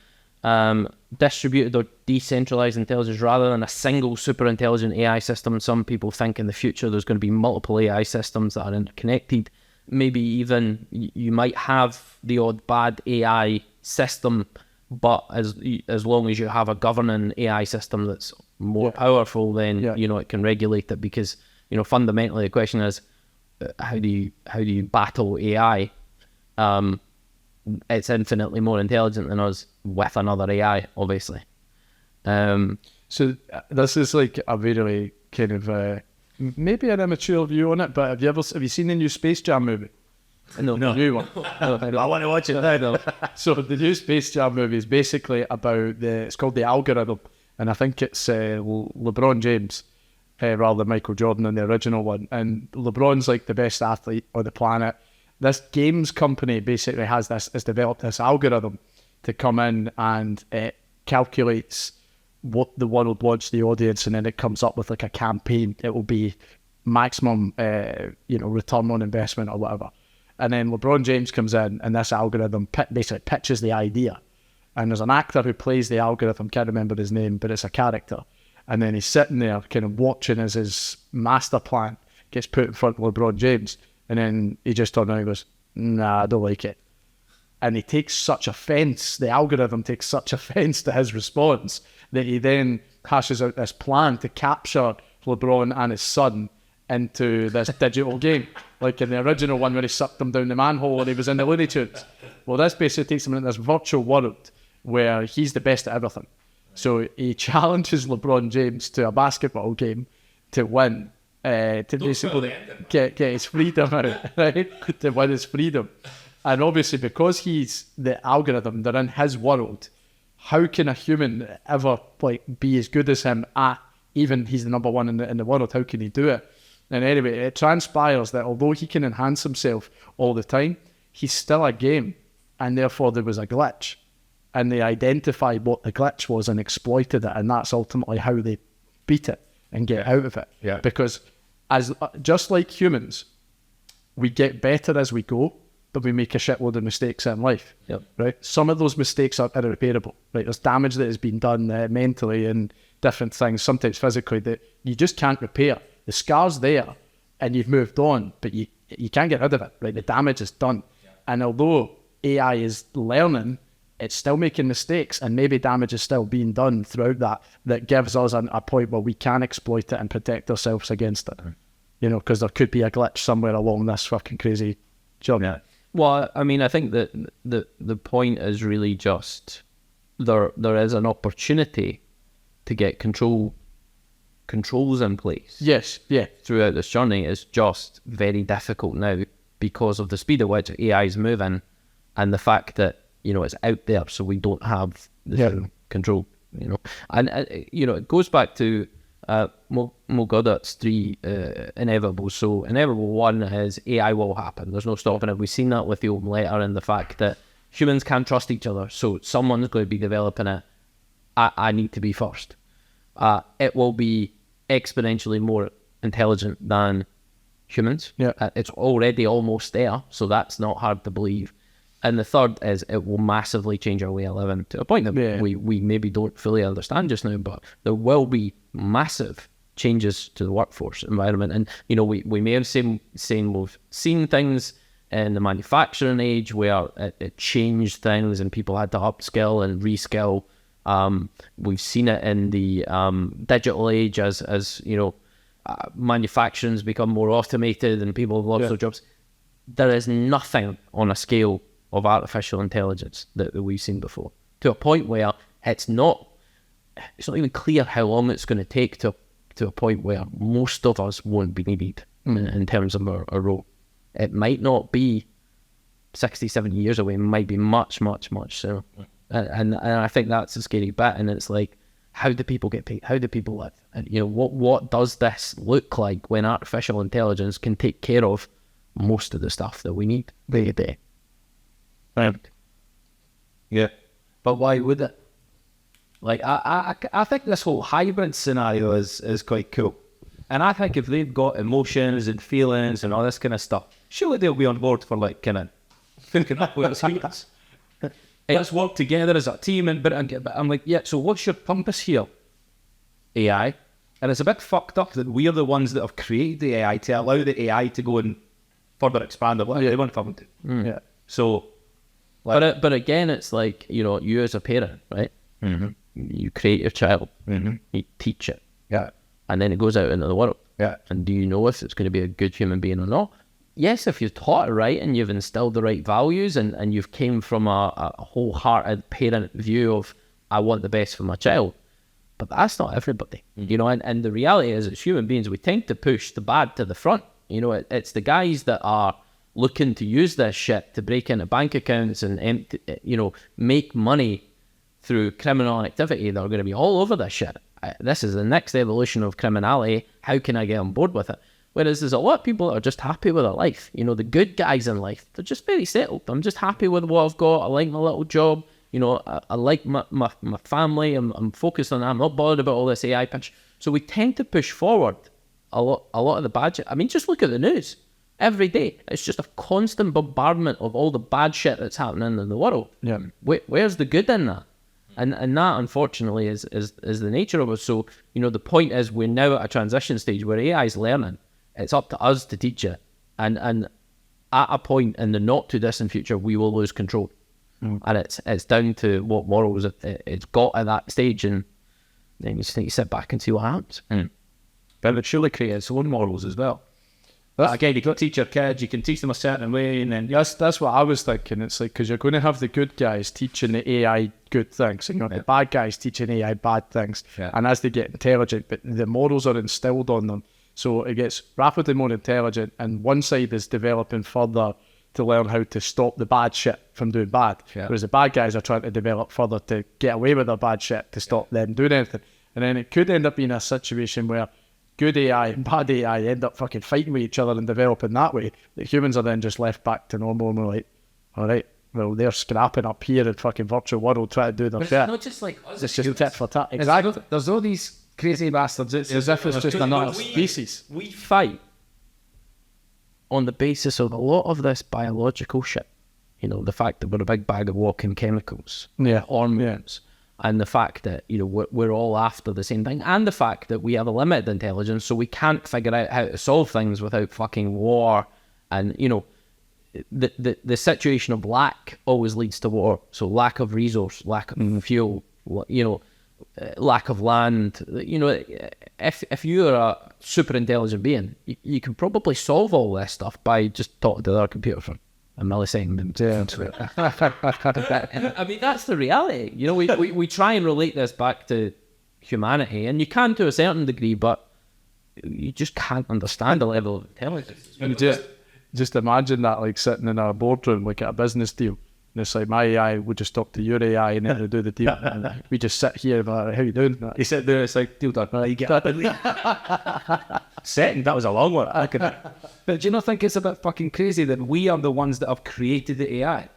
Distributed or decentralized intelligence rather than a single super intelligent AI system. Some people think in the future there's going to be multiple AI systems that are interconnected. Maybe even you might have the odd bad AI system, but as long as you have a governing AI system that's more powerful, then it can regulate it, because fundamentally the question is how do you battle AI? It's infinitely more intelligent than us with another AI, obviously. So this is like a very kind of maybe an immature view on it, but have you seen the new Space Jam movie? No. The new one. I want to watch it now, though. So the new Space Jam movie is basically about it's called The Algorithm, and I think it's LeBron James rather than Michael Jordan in the original one. And LeBron's like the best athlete on the planet. This games company basically has developed this algorithm to come in, and it calculates what the world wants the audience, and then it comes up with like a campaign. It will be maximum, return on investment or whatever. And then LeBron James comes in, and this algorithm basically pitches the idea. And there's an actor who plays the algorithm, can't remember his name, but it's a character. And then he's sitting there kind of watching as his master plan gets put in front of LeBron James. And then he just turns around and goes, nah, I don't like it. And he takes such offence, the algorithm takes such offence to his response, that he then hashes out this plan to capture LeBron and his son into this digital game. Like in the original one where he sucked him down the manhole and he was in the Looney Tunes. Well, this basically takes him into this virtual world where he's the best at everything. So he challenges LeBron James to a basketball game to win, to basically get his freedom out, right? To win his freedom. And obviously, because he's the algorithm, they're in his world, how can a human ever be as good as him at, even he's the number one in the world, how can he do it? And anyway, it transpires that although he can enhance himself all the time, he's still a game, and therefore there was a glitch. And they identified what the glitch was and exploited it, and that's ultimately how they beat it and get out of it. Yeah. Because just like humans, we get better as we go, but we make a shitload of mistakes in life. Yep. Right? Some of those mistakes are irreparable. Right? There's damage that has been done mentally and different things, sometimes physically, that you just can't repair. The scar's there, and you've moved on, but you can't get rid of it. Right? The damage is done. Yeah. And although AI is learning, it's still making mistakes, and maybe damage is still being done throughout that gives us a point where we can exploit it and protect ourselves against it. You know, because there could be a glitch somewhere along this fucking crazy journey. Yeah. Well, I mean, I think that the point is really just there is an opportunity to get controls in place. Yes, yeah. Throughout this journey. It's just very difficult now because of the speed at which AI is moving and the fact that, you know, it's out there, so we don't have the control, you know. And, you know, it goes back to Mo Goddard's 3 inevitables. So inevitable 1 is AI will happen. There's no stopping it. We've seen that with the open letter and the fact that humans can't trust each other. So someone's going to be developing it. I need to be first. It will be exponentially more intelligent than humans. Yeah. It's already almost there, so that's not hard to believe. And the third is it will massively change our way of living to a point that we maybe don't fully understand just now, but there will be massive changes to the workforce environment. And, you know, we may have we've seen things in the manufacturing age where it changed things and people had to upskill and reskill. We've seen it in the digital age as you know, manufacturing's become more automated and people have lost their jobs. There is nothing on a scale of artificial intelligence that we've seen before, to a point where it's not even clear how long it's going to take to a point where most of us won't be needed in terms of our role. It might not be 60, 70 years away. It might be much, much, much sooner. And I think that's a scary bit. And it's like, how do people get paid? How do people live? And, you know, what does this look like when artificial intelligence can take care of most of the stuff that we need day to day? Right. Yeah. But why would it? Like, I think this whole hybrid scenario is quite cool. And I think if they've got emotions and feelings and all this kind of stuff, surely they'll be on board for, like, kind of thinking up what it's means. Let's work together as a team. But I'm like, yeah, so what's your purpose here? AI. And it's a bit fucked up that we're the ones that have created the AI to allow the AI to go and further expand it. Well, they want to. Yeah. So, like, but again, it's like, you know, you as a parent, right? Mm-hmm. You create your child, you teach it, and then it goes out into the world. Yeah. And do you know if it's going to be a good human being or not? Yes, if you've taught it right and you've instilled the right values and you've came from a wholehearted parent view of, I want the best for my child. But that's not everybody, you know, and the reality is, as human beings, we tend to push the bad to the front. You know, it's the guys that are looking to use this shit to break into bank accounts and make money through criminal activity that are going to be all over this shit. This is the next evolution of criminality. How can I get on board with it? Whereas there's a lot of people that are just happy with their life. You know, the good guys in life, they're just very settled. I'm just happy with what I've got. I like my little job. You know, I like my family. I'm focused on that. I'm not bothered about all this AI pitch. So we tend to push forward a lot of the bad shit. I mean, just look at the news. Every day, it's just a constant bombardment of all the bad shit that's happening in the world. Yeah. Where's the good in that? And that, unfortunately, is the nature of it. So, you know, the point is we're now at a transition stage where AI is learning. It's up to us to teach it. And at a point in the not too distant future, we will lose control. And it's down to what morals it's got at that stage. And then you just need to sit back and see what happens. But it surely creates its own morals as well. Again, you can teach your kids, you can teach them a certain way, and then that's what I was thinking. It's like, because you're going to have the good guys teaching the AI good things, and the bad guys teaching AI bad things. And as they get intelligent, but the morals are instilled on them, so it gets rapidly more intelligent. And one side is developing further to learn how to stop the bad shit from doing bad, whereas the bad guys are trying to develop further to get away with their bad shit to stop them doing anything. And then it could end up being a situation where good AI and bad AI end up fucking fighting with each other and developing that way, that humans are then just left back to normal and we're like, all right, well, they're scrapping up here in fucking virtual world trying to do their But shit. it's not just like us. It's just tit for tat. Exactly. There's all these crazy bastards. It's As if it's just another species. We fight on the basis of a lot of this biological shit. You know, the fact that we're a big bag of walking chemicals, hormones, and the fact that, you know, we're all after the same thing, and the fact that we have a limited intelligence, so we can't figure out how to solve things without fucking war. And, you know, the situation of lack always leads to war. So lack of resource, lack of fuel, you know, lack of land. You know, if you're a super intelligent being, you can probably solve all this stuff by just talking to their computer for a millisecond. I mean, that's the reality. You know, we try and relate this back to humanity, and you can to a certain degree, but you just can't understand the level of intelligence. And just imagine that, like, sitting in a boardroom, like at a business deal, and it's like, my AI would just talk to your AI and then they do the deal. And we just sit here and be like, how you doing? He said there, it's like, deal done. You get second, that was a long one. But do you not think it's a bit fucking crazy that we are the ones that have created the AI?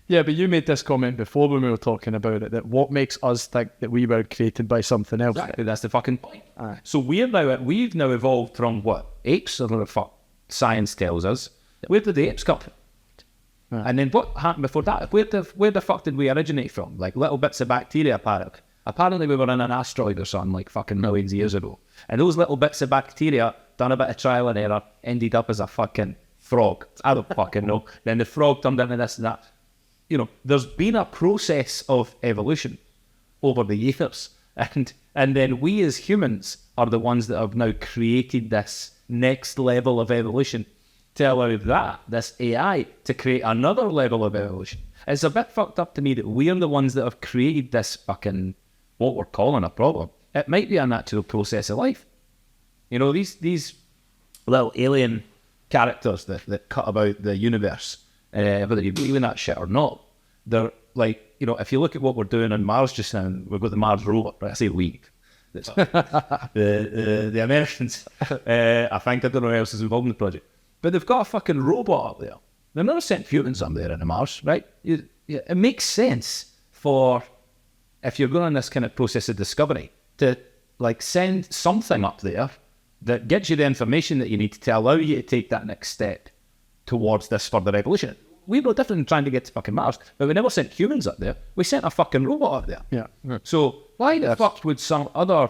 Yeah, but you made this comment before when we were talking about it, that what makes us think that we were created by something else? Exactly, that's the fucking point. So we've now evolved from what? Apes, or the fuck science tells us. Where did the apes come from? And then what happened before that? Where the fuck did we originate from? Like little bits of bacteria, apparently. Apparently we were in an asteroid or something like fucking millions of years ago. And those little bits of bacteria, done a bit of trial and error, ended up as a fucking frog. I don't fucking know. Then the frog turned into this and that. You know, there's been a process of evolution over the years. And then we as humans are the ones that have now created this next level of evolution to allow this AI, to create another level of evolution. It's a bit fucked up to me that we're the ones that have created this fucking, what we're calling a problem. It might be a natural process of life. You know, these little alien characters that cut about the universe, whether you believe in that shit or not, they're like, you know, if you look at what we're doing on Mars just now, we've got the Mars rover, right? I say we. The Americans, I think, I don't know who else is involved in the project. But they've got a fucking robot up there. They've never sent humans up there in the Mars, right? It makes sense for, if you're going on this kind of process of discovery, to like send something up there that gets you the information that you need to allow you to take that next step towards this further evolution. We're no different than trying to get to fucking Mars, but we never sent humans up there. We sent a fucking robot up there. Yeah. So why the fuck would some other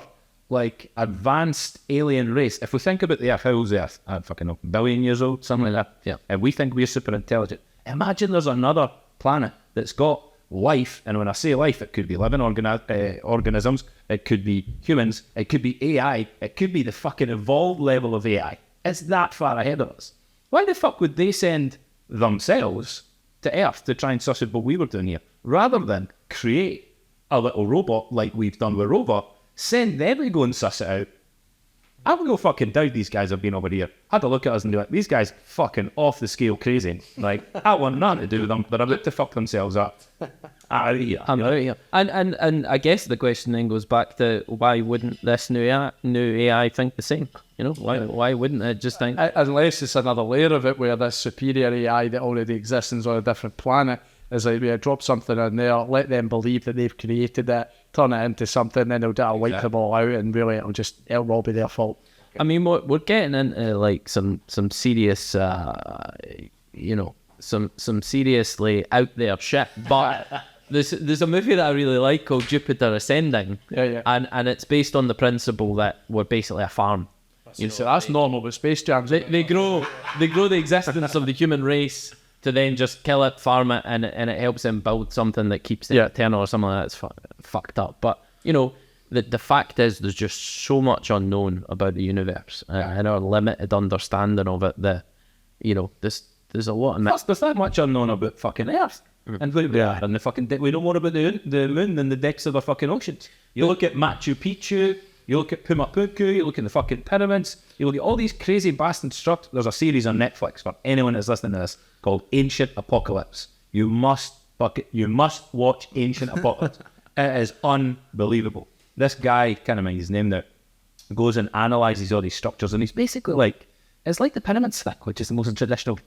like advanced alien race, if we think about the Earth, how old's the Earth? I don't fucking know, billion years old, something like that. Yeah. And we think we're super intelligent. Imagine there's another planet that's got life, and when I say life, it could be living organisms, it could be humans, it could be AI, it could be the fucking evolved level of AI. It's that far ahead of us. Why the fuck would they send themselves to Earth to try and suss out what we were doing here, rather than create a little robot like we've done with Rover, send them to go and suss it out? I would no fucking doubt these guys have been over here, had a look at us and be like, these guys fucking off the scale crazy. Like, I want nothing to do with them, they're about to fuck themselves up. Out of here. I'm out of here. And I guess the question then goes back to, why wouldn't this new AI think the same? You know, why wouldn't it just think? Unless it's another layer of it where this superior AI that already exists on a different planet is like, we drop something in there, let them believe that they've created it, turn it into something, then they'll wipe them all out, and really it'll all be their fault. I mean, we're getting into like some serious, you know, some seriously out there shit. But there's a movie that I really like called Jupiter Ascending. Yeah. And it's based on the principle that we're basically a farm. You know, so that's normal with Space Jam. They grow the existence of the human race to then just kill it, farm it, and it helps them build something that keeps them eternal or something like that. It's fucked up. But, you know, the fact is there's just so much unknown about the universe and our limited understanding of it that, you know, there's a lot of... There's that much unknown about fucking Earth. And and the fucking we know more about the moon than the depths of the fucking oceans. You look at Machu Picchu, you look at Pumapuku, you look at the fucking pyramids, you look at all these crazy bastard structures. There's a series on Netflix for anyone that's listening to this called Ancient Apocalypse. You must watch Ancient Apocalypse. It is unbelievable. This guy, can't remember his name now, goes and analyzes all these structures, and he's basically like, it's like the pyramids thing, which is the most traditional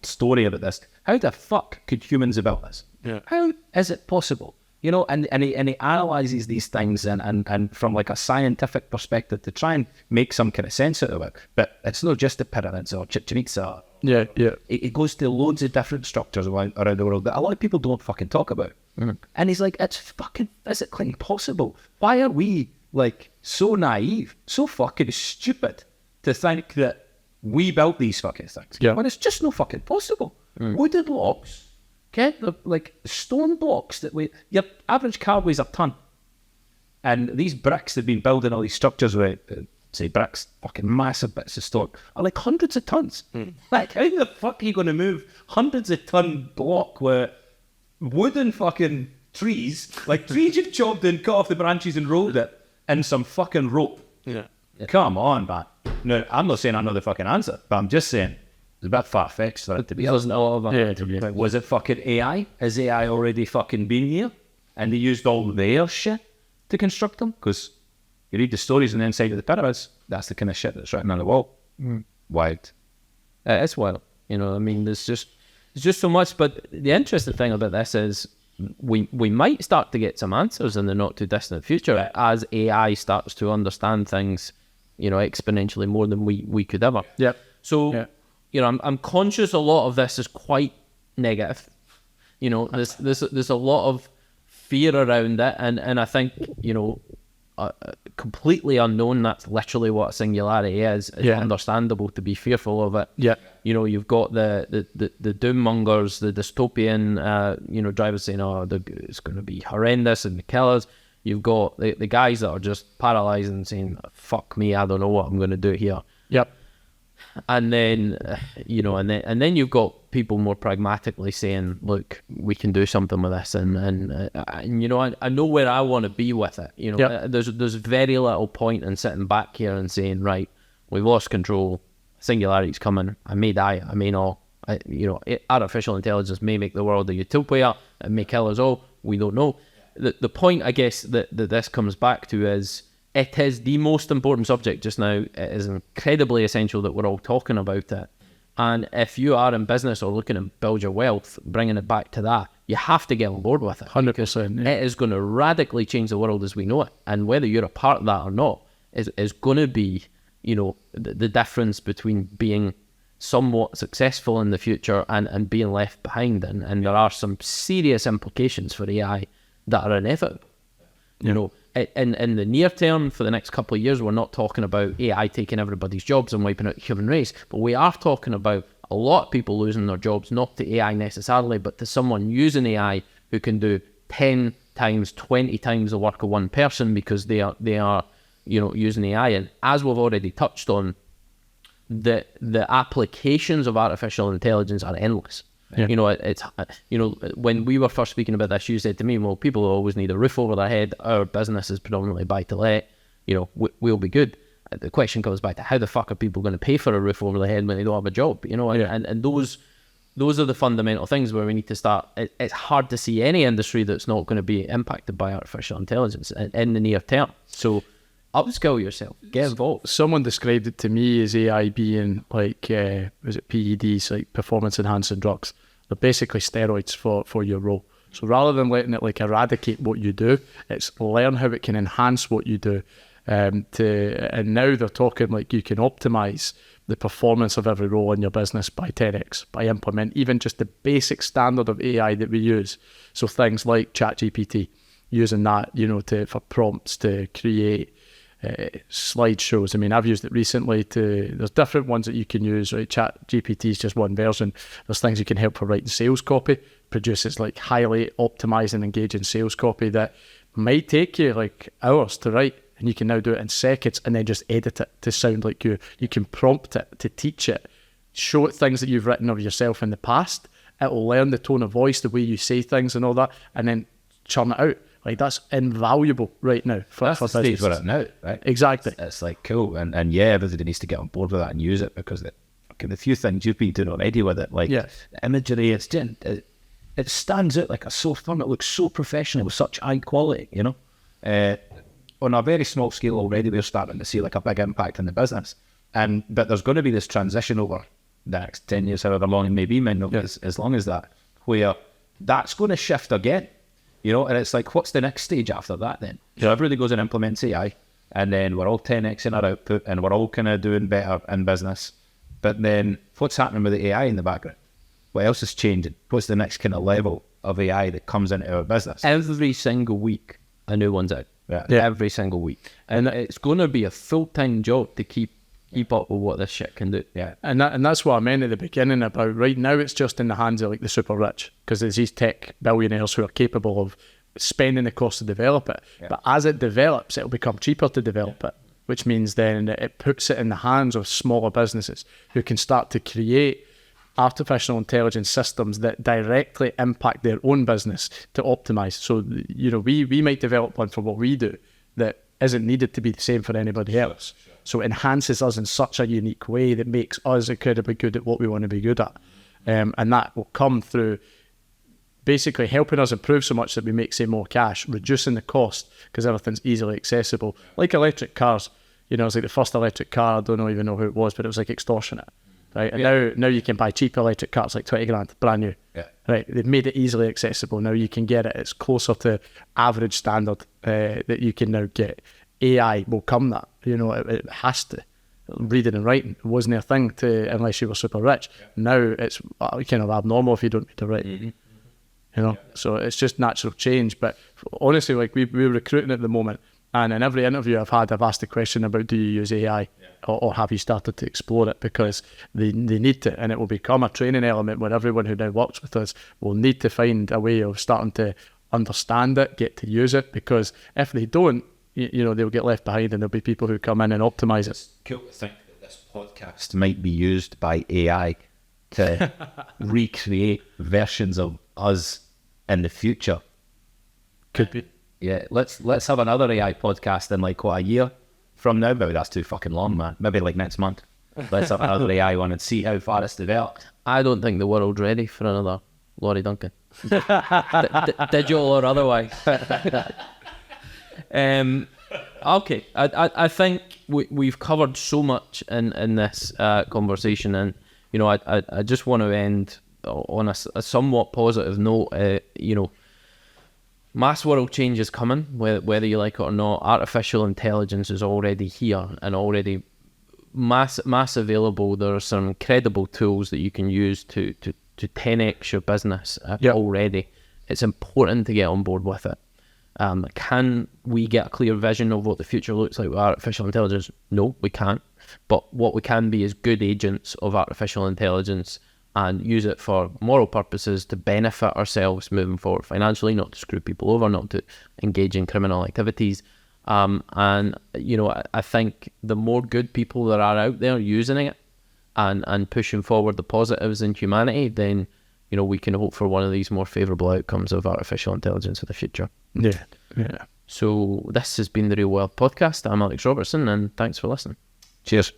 story about this. How the fuck could humans have built this? Yeah. How is it possible? And he analyzes these things and from like a scientific perspective to try and make some kind of sense out of it. But it's not just the pyramids or Chichen Itza. Yeah. It goes to loads of different structures around the world that a lot of people don't fucking talk about. And he's like, it's fucking physically impossible. Why are we like so naive, so fucking stupid to think that we built these fucking things? Yeah. When it's just no fucking possible. Wooden blocks. Okay, they're like stone blocks that your average car weighs a ton. And these bricks they've been building all these structures with, say bricks, fucking massive bits of stone, are like hundreds of tons. Like, how the fuck are you going to move hundreds of ton block with wooden fucking trees, like trees you've chopped and cut off the branches and rolled it, and some fucking rope? Yeah. Come on, man. No, I'm not saying I know the fucking answer, but I'm just saying it's a bit far-fetched for it to be honest. Was it fucking AI? Has AI already fucking been here? And they used all their shit to construct them? Because you read the stories on the inside of the pyramids, that's the kind of shit that's written on the wall. Wild. It's wild. I mean, there's just so much. But the interesting thing about this is we might start to get some answers in the not too distant future as AI starts to understand things, exponentially more than we could ever. Yep. So, I'm conscious a lot of this is quite negative. There's a lot of fear around it, and I think, completely unknown, that's literally what a singularity is. It's understandable to be fearful of it. Yeah. You've got the doom mongers, the dystopian, drivers saying, it's going to be horrendous and kill us. You've got the guys that are just paralysed and saying, fuck me, I don't know what I'm going to do here. Yep. And then, and then you've got people more pragmatically saying, look, we can do something with this. And I know where I want to be with it. There's very little point in sitting back here and saying, right, we've lost control, singularity's coming, I may die, I may not. Artificial intelligence may make the world a utopia, it may kill us all, we don't know. The point, I guess, that this comes back to is, it is the most important subject just now. It is incredibly essential that we're all talking about it. And if you are in business or looking to build your wealth, bringing it back to that, you have to get on board with it. 100%. Yeah. It is going to radically change the world as we know it. And whether you're a part of that or not is going to be, the difference between being somewhat successful in the future and being left behind. And there are some serious implications for AI that are inevitable. In the near term, for the next couple of years, we're not talking about AI taking everybody's jobs and wiping out the human race, but we are talking about a lot of people losing their jobs, not to AI necessarily, but to someone using AI who can do 10 times, 20 times the work of one person because they are using AI. And as we've already touched on, the applications of artificial intelligence are endless. Yeah. When we were first speaking about this, you said to me, well, people always need a roof over their head. Our business is predominantly buy to let. We'll be good. The question comes back to how the fuck are people going to pay for a roof over their head when they don't have a job? And those are the fundamental things where we need to start. It's hard to see any industry that's not going to be impacted by artificial intelligence in the near term. So upskill yourself, get involved. Someone described it to me as AI being like, was it PEDs, like performance enhancing drugs? They're basically steroids for your role. So rather than letting it like eradicate what you do, it's learn how it can enhance what you do. And now they're talking like you can optimize the performance of every role in your business by 10x, by implement even just the basic standard of AI that we use. So things like ChatGPT, using that, for prompts to create slideshows. I mean, I've used it recently there's different ones that you can use, right? ChatGPT is just one version. There's things you can help for writing sales copy, produces like highly optimized and engaging sales copy that might take you like hours to write, and you can now do it in seconds and then just edit it to sound like you. You can prompt it to teach it, show it things that you've written of yourself in the past. It will learn the tone of voice, the way you say things and all that, and then churn it out. Like, that's invaluable right now for that's the stage we're at now, right? Exactly. It's like cool, and yeah, everybody needs to get on board with that and use it, because the few things you've been doing already with it, like the imagery, it stands out like a sore thumb. It looks so professional with such high quality, on a very small scale already, we're starting to see like a big impact in the business. But there's going to be this transition over the next 10 years, however long it may be, might not be as long as that, where that's going to shift again, you know, and it's like, what's the next stage after that then? So everybody goes and implements AI, and then we're all 10xing our output, and we're all kind of doing better in business. But then what's happening with the AI in the background? What else is changing? What's the next kind of level of AI that comes into our business? Every single week, a new one's out. Yeah. Every single week. And it's going to be a full-time job to keep up with what this shit can do. Yeah. And that's what I meant at the beginning about right now it's just in the hands of like the super rich, because there's these tech billionaires who are capable of spending the cost to develop it. Yeah. But as it develops, it'll become cheaper to develop it, which means then it puts it in the hands of smaller businesses who can start to create artificial intelligence systems that directly impact their own business to optimize. So, you know, we might develop one for what we do that isn't needed to be the same for anybody else. Sure. So it enhances us in such a unique way that makes us incredibly good at what we want to be good at. And that will come through basically helping us improve so much that we make, say, more cash, reducing the cost because everything's easily accessible. Like electric cars, you know, it's like the first electric car, I don't even know who it was, but it was like extortionate. Right, and now you can buy cheap electric cars like 20 grand, brand new. Yeah. Right, they've made it easily accessible. Now you can get it. It's closer to average standard that you can now get. AI will come that, you know, it has to. Reading and writing, it wasn't a thing to unless you were super rich. Yeah. Now it's kind of abnormal if you don't read or write. Mm-hmm. You know, so it's just natural change. But honestly, like we're recruiting at the moment, and in every interview I've asked the question about do you use AI or have you started to explore it, because they need to, and it will become a training element where everyone who now works with us will need to find a way of starting to understand it, get to use it, because if they don't, you know, they'll get left behind and there'll be people who come in and optimize it. It's cool to think that this podcast might be used by AI to recreate versions of us in the future. Could be. Yeah, let's have another AI podcast in like a year from now. Maybe that's too fucking long, man. Maybe like next month. Let's have another AI one and see how far it's developed. I don't think the world's ready for another Laurie Duncan. Digital or otherwise. Okay, I think we've covered so much in this conversation, and you know, I just want to end on a somewhat positive note. You know, mass world change is coming, whether you like it or not. Artificial intelligence is already here and already mass available. There are some incredible tools that you can use to 10x your business already. It's important to get on board with it. Can we get a clear vision of what the future looks like with artificial intelligence? No, we can't. But what we can be is good agents of artificial intelligence and use it for moral purposes to benefit ourselves moving forward financially, not to screw people over, not to engage in criminal activities. And, you know, I think the more good people there are out there using it and pushing forward the positives in humanity, then, you know, we can hope for one of these more favourable outcomes of artificial intelligence in the future. Yeah. So this has been the Real Wealth Podcast. I'm Alex Robertson, and thanks for listening. Cheers.